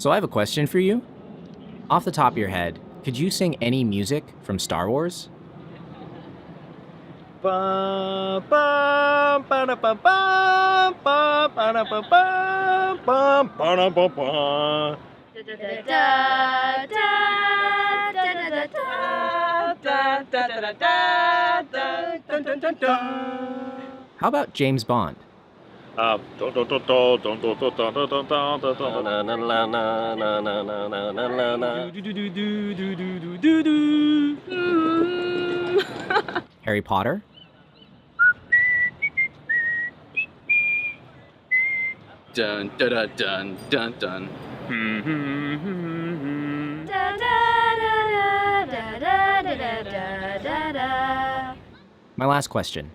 So I have a question for you. Off the top of your head, could you sing any music from Star Wars? Bum, bum, ba-da-bum, bum, bum, ba-da-bum, bum, bum, ba-da-bum, bum. How about James Bond? Harry Potter? Dun dun dun dun dun. My last question.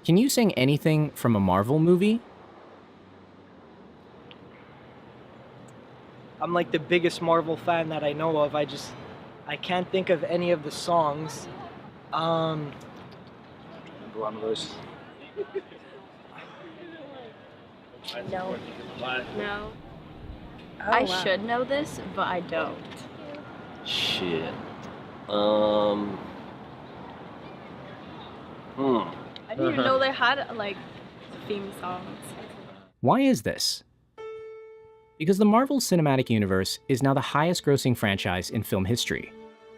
Can you sing anything from a Marvel movie? I'm like the biggest Marvel fan that I know of. I can't think of any of the songs. One of those. No. No. Oh, I wow. should know this, but I don't. Shit. I didn't even know they had like theme songs. Why is this? Because the Marvel Cinematic Universe is now the highest grossing franchise in film history.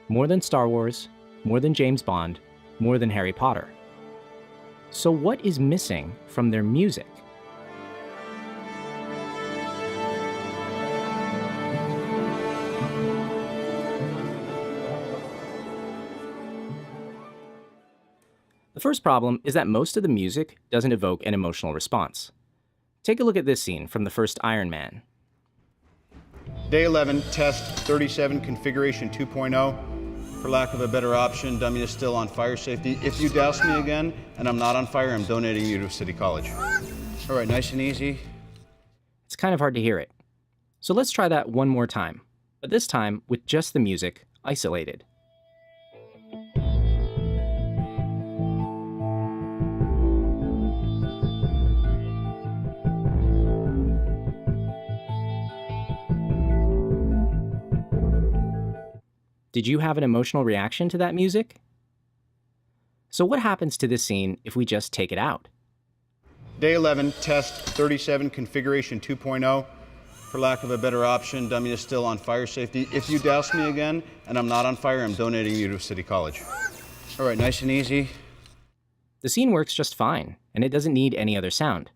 More than Star Wars, more than James Bond, more than Harry Potter. So what is missing from their music? The first problem is that most of the music doesn't evoke an emotional response. Take a look at this scene from the first Iron Man. Day 11, test 37, configuration 2.0. For lack of a better option, dummy is still on fire safety. If you douse me again and I'm not on fire, I'm donating you to City College. All right, nice and easy. It's kind of hard to hear it. So let's try that one more time, but this time with just the music isolated. Did you have an emotional reaction to that music? So what happens to this scene if we just take it out? Day 11, test 37, configuration 2.0. For lack of a better option, dummy is still on fire safety. If you douse me again and I'm not on fire, I'm donating you to City College. All right, nice and easy. The scene works just fine, and it doesn't need any other sound.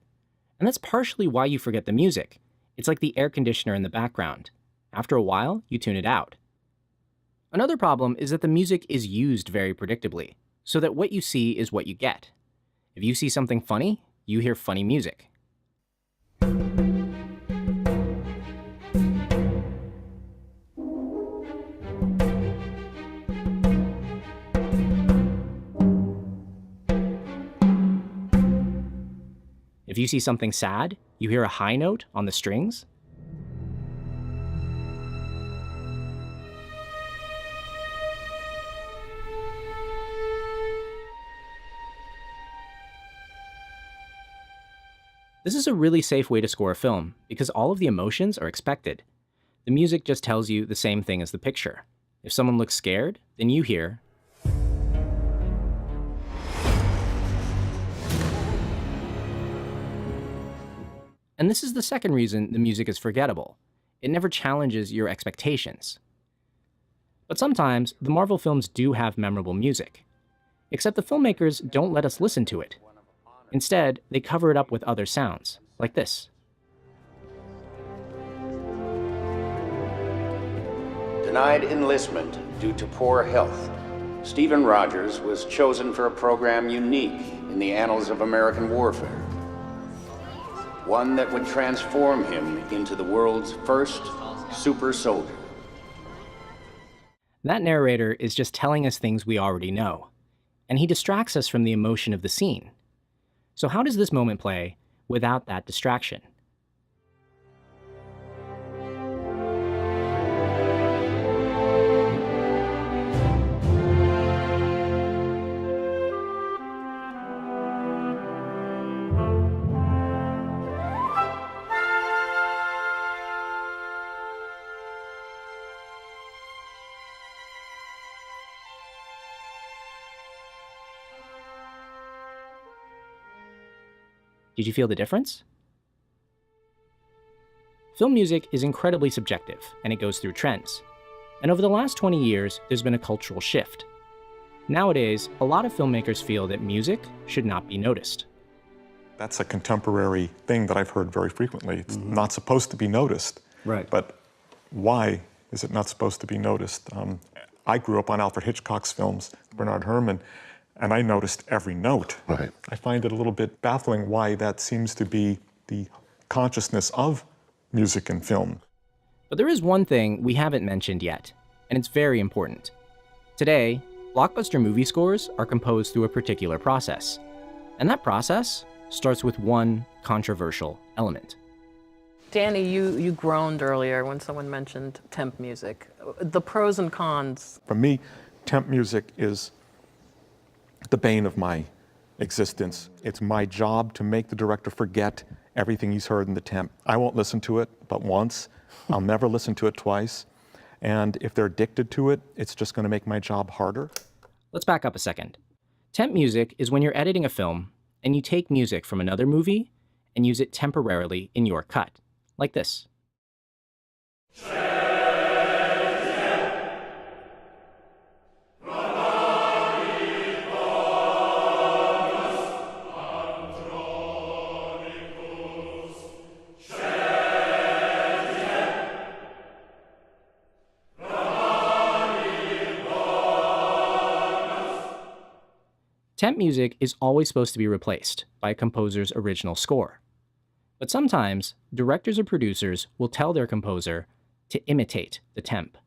And that's partially why you forget the music. It's like the air conditioner in the background. After a while, you tune it out. Another problem is that the music is used very predictably, so that what you see is what you get. If you see something funny, you hear funny music. If you see something sad, you hear a high note on the strings. This is a really safe way to score a film, because all of the emotions are expected. The music just tells you the same thing as the picture. If someone looks scared, then you hear. And this is the second reason the music is forgettable. It never challenges your expectations. But sometimes, the Marvel films do have memorable music. Except the filmmakers don't let us listen to it. Instead, they cover it up with other sounds, like this. Denied enlistment due to poor health, Stephen Rogers was chosen for a program unique in the annals of American warfare. One that would transform him into the world's first super soldier. That narrator is just telling us things we already know, and he distracts us from the emotion of the scene. So how does this moment play without that distraction? Did you feel the difference? Film music is incredibly subjective, and it goes through trends. And over the last 20 years, there's been a cultural shift. Nowadays, a lot of filmmakers feel that music should not be noticed. That's a contemporary thing that I've heard very frequently. It's not supposed to be noticed. Right. But why is it not supposed to be noticed? I grew up on Alfred Hitchcock's films, Bernard Herrmann, and I noticed every note. Right. I find it a little bit baffling why that seems to be the consciousness of music and film. But there is one thing we haven't mentioned yet, and it's very important. Today, blockbuster movie scores are composed through a particular process, and that process starts with one controversial element. Danny, you groaned earlier when someone mentioned temp music. The pros and cons. For me, temp music is the bane of my existence. It's my job to make the director forget everything he's heard in the temp. I won't listen to it but once. I'll never listen to it twice. And if they're addicted to it, it's just going to make my job harder. Let's back up a second. Temp music is when you're editing a film and you take music from another movie and use it temporarily in your cut, like this. Temp music is always supposed to be replaced by a composer's original score. But sometimes, directors or producers will tell their composer to imitate the temp.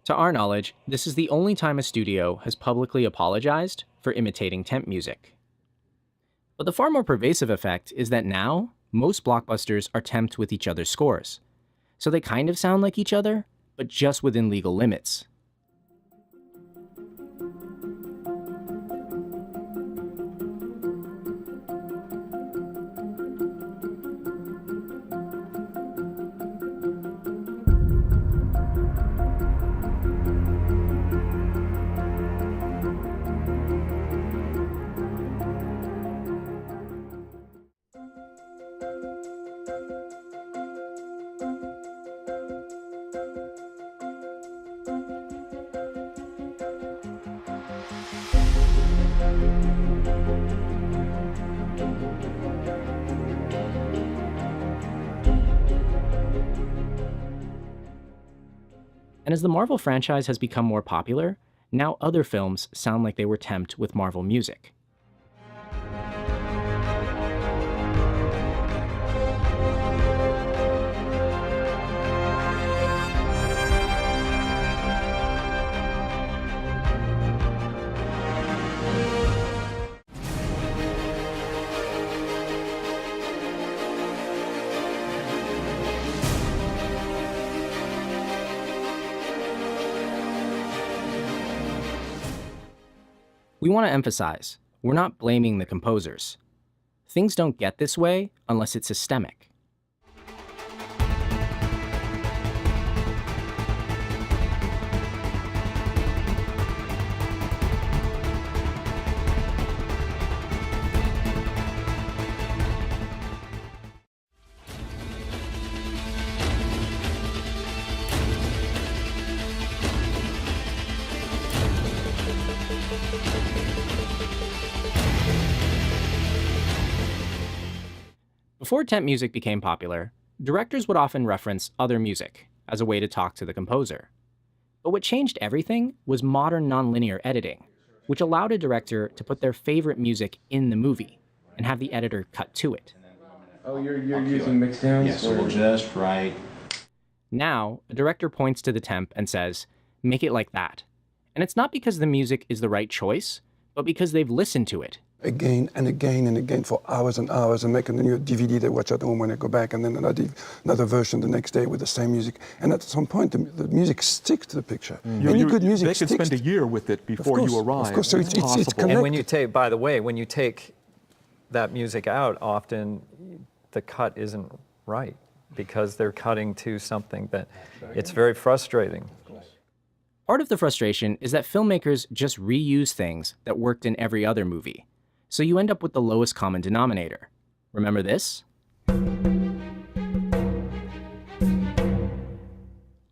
To our knowledge, this is the only time a studio has publicly apologized for imitating temp music. But the far more pervasive effect is that now, most blockbusters are temped with each other's scores. So they kind of sound like each other, but just within legal limits. And as the Marvel franchise has become more popular, now other films sound like they were temped with Marvel music. We want to emphasize, we're not blaming the composers. Things don't get this way unless it's systemic. Before temp music became popular, directors would often reference other music as a way to talk to the composer. But what changed everything was modern nonlinear editing, which allowed a director to put their favorite music in the movie and have the editor cut to it. Oh, you're using mix downs? Yes, so we'll just write. Now, a director points to the temp and says, make it like that. And it's not because the music is the right choice, but because they've listened to it again and again and again for hours and hours and make a new DVD they watch at home when they go back, and then another version the next day with the same music. And at some point, the music sticks to the picture. Any good music They could sticks. spend a year with it before you arrive. Of course, so it's connected. And when you take, by the way, when you take that music out, often the cut isn't right because they're cutting to something that it's very frustrating. Part of the frustration is that filmmakers just reuse things that worked in every other movie. So you end up with the lowest common denominator. Remember this?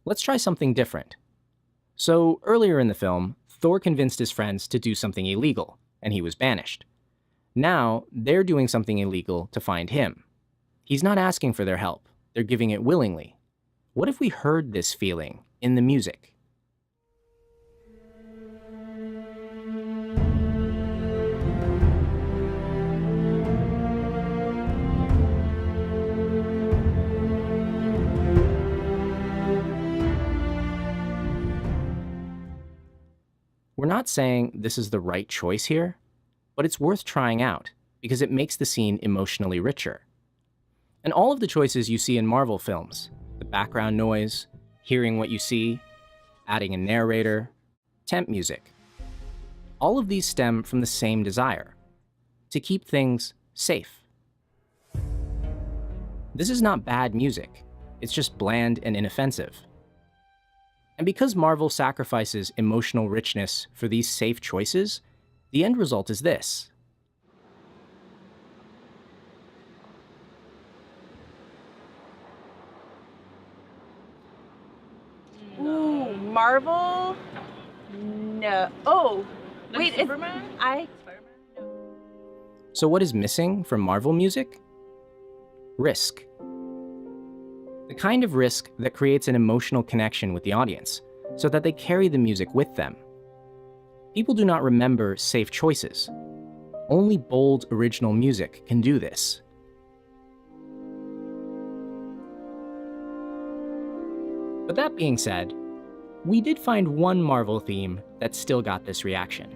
Let's try something different. So earlier in the film, Thor convinced his friends to do something illegal, and he was banished. Now, they're doing something illegal to find him. He's not asking for their help. They're giving it willingly. What if we heard this feeling in the music? We're not saying this is the right choice here, but it's worth trying out because it makes the scene emotionally richer. And all of the choices you see in Marvel films, the background noise, hearing what you see, adding a narrator, temp music, all of these stem from the same desire, to keep things safe. This is not bad music, it's just bland and inoffensive. And because Marvel sacrifices emotional richness for these safe choices, the end result is this. Ooh, Marvel? No. Oh, wait, Superman? So what is missing from Marvel music? Risk. The kind of risk that creates an emotional connection with the audience, so that they carry the music with them. People do not remember safe choices. Only bold, original music can do this. But that being said, we did find one Marvel theme that still got this reaction.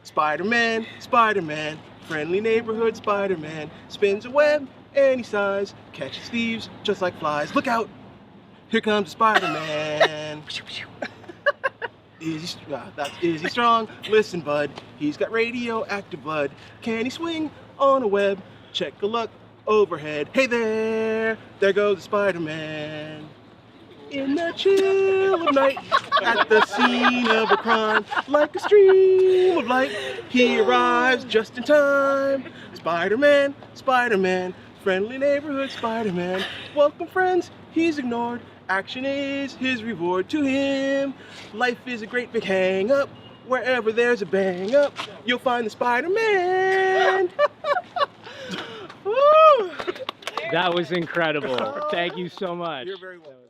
Spider-Man, Spider-Man, friendly neighborhood Spider-Man, spins a web any size, catches thieves just like flies. Look out! Here comes Spider-Man. Is he strong? Listen, bud, he's got radioactive blood. Can he swing on a web? Check a look overhead. Hey there goes Spider-Man. In the chill of night, at the scene of a crime, like a stream of light, he arrives just in time. Spider-Man, Spider-Man, friendly neighborhood Spider-Man. Welcome friends, he's ignored. Action is his reward to him. Life is a great big hang-up. Wherever there's a bang-up, you'll find the Spider-Man. That was incredible. Thank you so much. You're very welcome.